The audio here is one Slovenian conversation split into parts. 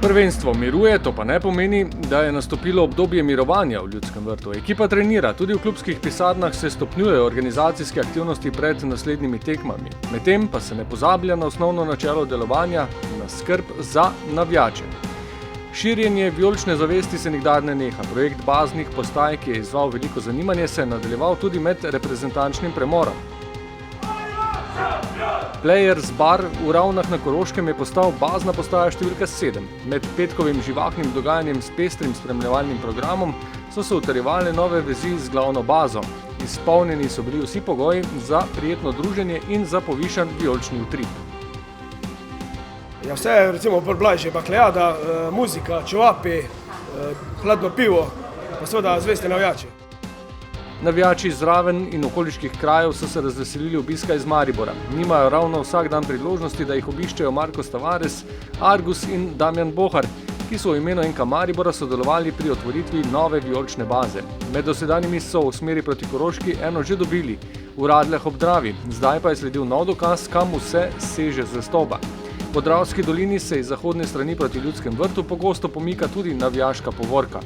Prvenstvo miruje, to pa ne pomeni, da je nastopilo obdobje mirovanja v Ljudskem vrtu. Ekipa trenira, tudi v klubskih pisarnah se stopnjujejo organizacijske aktivnosti pred naslednjimi tekmami. Medtem pa se ne pozablja na osnovno načelo delovanja, na skrb za navijače. Širjenje vijolične zavesti se nikdar ne neha. Projekt baznih postaj, ki je izzval veliko zanimanje, se je nadaljeval tudi med reprezentančnim premorom. Players Bar v Ravnah na Koroškem je postal bazna postaja številka 7. Med petkovim živahnim dogajanjem s pestrim spremljevalnim programom so se utrjevale nove vezi z glavno bazo. Izpolnjeni so bili vsi pogoji za prijetno druženje in za povišan vijolični utrip. Ja, vse je recimo blažje, bakljada, muzika, čevapi, hladno pivo, pa seveda zvesti navijači. Navijači iz Raven in okoliških krajev so se razveselili obiska iz Maribora. Nimajo ravno vsak dan priložnosti, da jih obiščejo Marko Tavares, Argus in Damjan Bohar, ki so v imenu NK Maribora sodelovali pri otvoritvi nove vijolične baze. Med dosedanjimi so v smeri proti Koroški eno že dobili, v Radljah ob Dravi. Zdaj pa je sledil nov dokaz, kam vse seže zvestoba. Po Dravski dolini se iz zahodne strani proti Ljudskem vrtu pogosto pomika tudi navijaška povorka.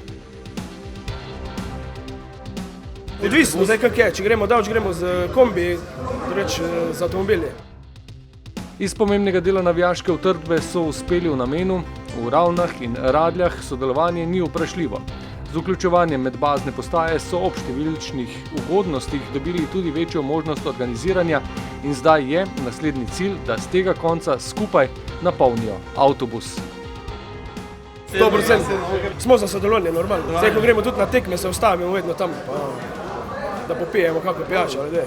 Odvisno, zdaj kak je, če gremo daleč, gremo z kombi, torej z avtomobili. Iz pomembnega dela navijaške utrdbe so uspeli v namenu, v Ravnah in Radljah sodelovanje ni vprašljivo. Z vključevanjem med bazne postaje so ob številčnih ugodnostih dobili tudi večjo možnost organiziranja in zdaj je naslednji cilj, da z tega konca skupaj napolnijo avtobus. 100%. Smo za sodelovanje, normalno. Zdaj, ko gremo tudi na tekme, se ustavimo vedno tam, da popijemo kakšno pijačo, ali ne.